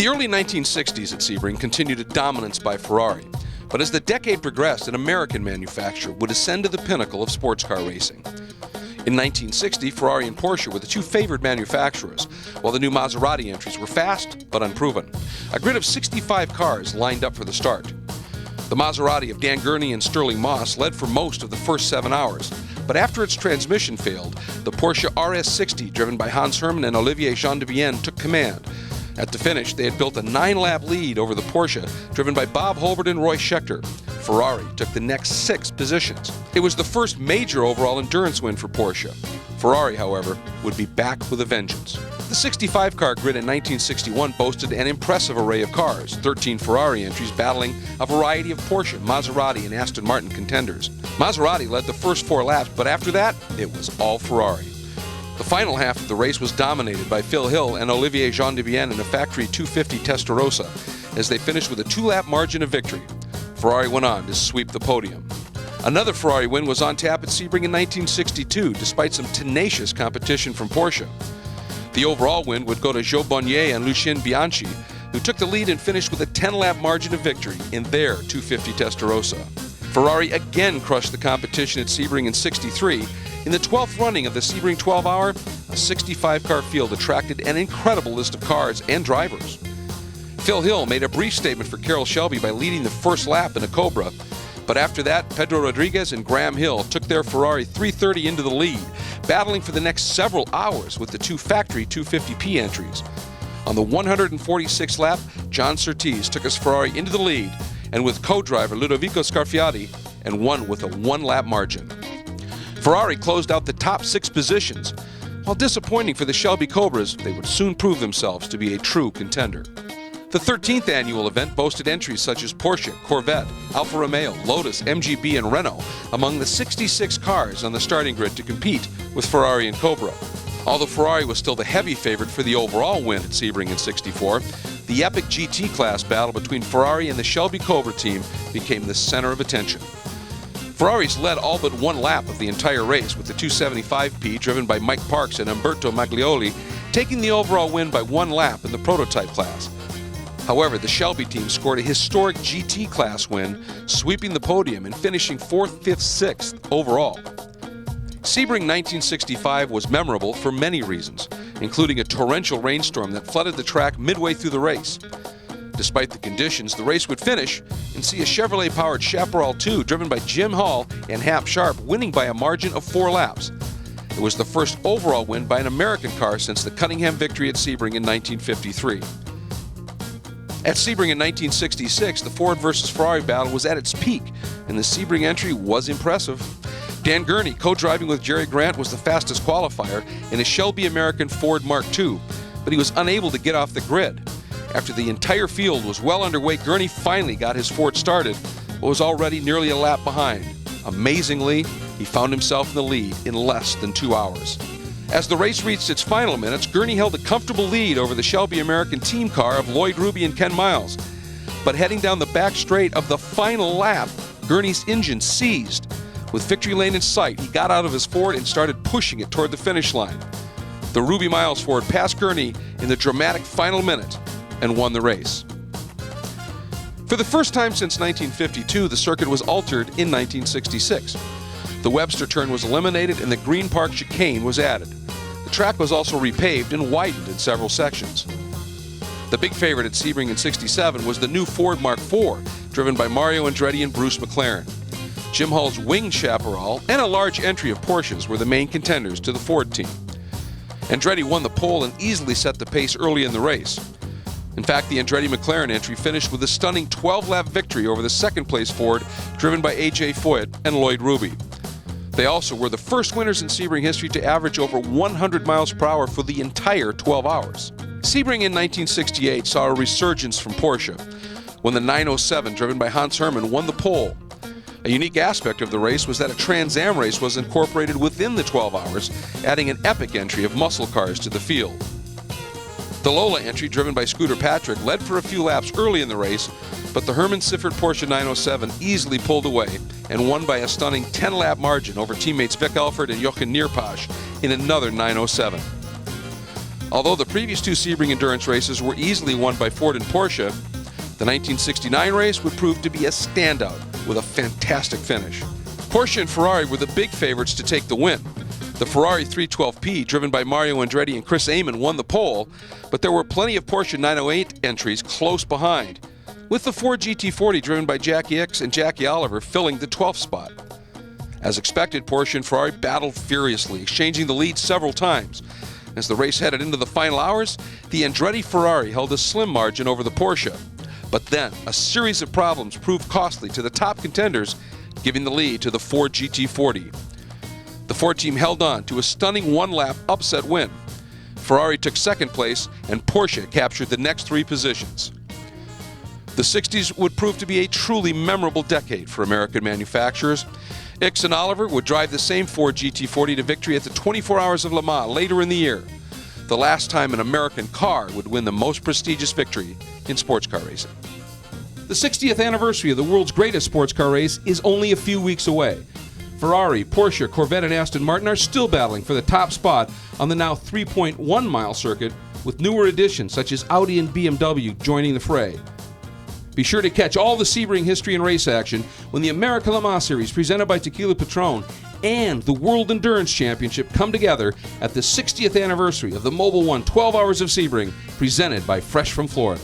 The early 1960s at Sebring continued a dominance by Ferrari, but as the decade progressed, an American manufacturer would ascend to the pinnacle of sports car racing. In 1960, Ferrari and Porsche were the two favored manufacturers, while the new Maserati entries were fast but unproven. A grid of 65 cars lined up for the start. The Maserati of Dan Gurney and Sterling Moss led for most of the first 7 hours, but after its transmission failed, the Porsche RS60, driven by Hans Hermann and Olivier Jean de Bienne, took command. At the finish, they had built a 9-lap lead over the Porsche, driven by Bob Holbert and Roy Schechter. Ferrari took the next 6 positions. It was the first major overall endurance win for Porsche. Ferrari, however, would be back with a vengeance. The 65-car grid in 1961 boasted an impressive array of cars, 13 Ferrari entries battling a variety of Porsche, Maserati, and Aston Martin contenders. Maserati led the first 4 laps, but after that, it was all Ferrari. The final half of the race was dominated by Phil Hill and Olivier Jean de Bienne in a factory 250 Testarossa as they finished with a 2-lap margin of victory. Ferrari went on to sweep the podium. Another Ferrari win was on tap at Sebring in 1962, despite some tenacious competition from Porsche. The overall win would go to Joe Bonnier and Lucien Bianchi, who took the lead and finished with a 10-lap margin of victory in their 250 Testarossa. Ferrari again crushed the competition at Sebring in '63. In the 12th running of the Sebring 12-hour, a 65-car field attracted an incredible list of cars and drivers. Phil Hill made a brief statement for Carroll Shelby by leading the first lap in a Cobra, but after that, Pedro Rodriguez and Graham Hill took their Ferrari 330 into the lead, battling for the next several hours with the 2 factory 250p entries. On the 146th lap, John Surtees took his Ferrari into the lead, and with co-driver Ludovico Scarfiati, and won with a 1-lap margin. Ferrari closed out the top 6 positions. While disappointing for the Shelby Cobras, they would soon prove themselves to be a true contender. The 13th annual event boasted entries such as Porsche, Corvette, Alfa Romeo, Lotus, MGB, and Renault among the 66 cars on the starting grid to compete with Ferrari and Cobra. Although Ferrari was still the heavy favorite for the overall win at Sebring in '64, the epic GT class battle between Ferrari and the Shelby Cobra team became the center of attention. Ferraris led all but 1 lap of the entire race, with the 275p driven by Mike Parks and Umberto Maglioli taking the overall win by 1 lap in the prototype class. However, the Shelby team scored a historic GT class win, sweeping the podium and finishing 4th, 5th, 6th overall. Sebring 1965 was memorable for many reasons, including a torrential rainstorm that flooded the track midway through the race. Despite the conditions, the race would finish and see a Chevrolet-powered Chaparral 2 driven by Jim Hall and Hap Sharp winning by a margin of 4 laps. It was the first overall win by an American car since the Cunningham victory at Sebring in 1953. At Sebring in 1966, the Ford versus Ferrari battle was at its peak, and the Sebring entry was impressive. Dan Gurney, co-driving with Jerry Grant, was the fastest qualifier in a Shelby American Ford Mark II, but he was unable to get off the grid. After the entire field was well underway, Gurney finally got his Ford started, but was already nearly a lap behind. Amazingly, he found himself in the lead in less than 2 hours. As the race reached its final minutes, Gurney held a comfortable lead over the Shelby American team car of Lloyd Ruby and Ken Miles. But heading down the back straight of the final lap, Gurney's engine seized. With victory lane in sight, he got out of his Ford and started pushing it toward the finish line. The Ruby Miles Ford passed Gurney in the dramatic final minute and won the race. For the first time since 1952, the circuit was altered in 1966. The Webster turn was eliminated and the Green Park chicane was added. The track was also repaved and widened in several sections. The big favorite at Sebring in '67 was the new Ford Mark IV, driven by Mario Andretti and Bruce McLaren. Jim Hull's winged Chaparral and a large entry of Porsches were the main contenders to the Ford team. Andretti won the pole and easily set the pace early in the race. In fact, the Andretti McLaren entry finished with a stunning 12-lap victory over the second-place Ford, driven by A.J. Foyt and Lloyd Ruby. They also were the first winners in Sebring history to average over 100 miles per hour for the entire 12 hours. Sebring in 1968 saw a resurgence from Porsche when the 907, driven by Hans Hermann, won the pole. A unique aspect of the race was that a Trans Am race was incorporated within the 12 hours, adding an epic entry of muscle cars to the field. The Lola entry, driven by Scooter Patrick, led for a few laps early in the race, but the Hermann Siffert Porsche 907 easily pulled away and won by a stunning 10-lap margin over teammates Vic Elford and Jochen Neerpasch in another 907. Although the previous two Sebring endurance races were easily won by Ford and Porsche, the 1969 race would prove to be a standout with a fantastic finish. Porsche and Ferrari were the big favorites to take the win. The Ferrari 312P, driven by Mario Andretti and Chris Amon, won the pole, but there were plenty of Porsche 908 entries close behind, with the Ford GT40 driven by Jackie Ickx and Jackie Oliver filling the 12th spot. As expected, Porsche and Ferrari battled furiously, exchanging the lead several times. As the race headed into the final hours, the Andretti Ferrari held a slim margin over the Porsche. But then, a series of problems proved costly to the top contenders, giving the lead to the Ford GT40. The Ford team held on to a stunning one-lap upset win. Ferrari took second place, and Porsche captured the next three positions. The 60s would prove to be a truly memorable decade for American manufacturers. Ickx and Oliver would drive the same Ford GT40 to victory at the 24 Hours of Le Mans later in the year, the last time an American car would win the most prestigious victory in sports car racing. The 60th anniversary of the world's greatest sports car race is only a few weeks away. Ferrari, Porsche, Corvette, and Aston Martin are still battling for the top spot on the now 3.1-mile circuit, with newer additions such as Audi and BMW joining the fray. Be sure to catch all the Sebring history and race action when the America Le Mans Series presented by Tequila Patron and the World Endurance Championship come together at the 60th anniversary of the Mobil 1 12 Hours of Sebring, presented by Fresh from Florida.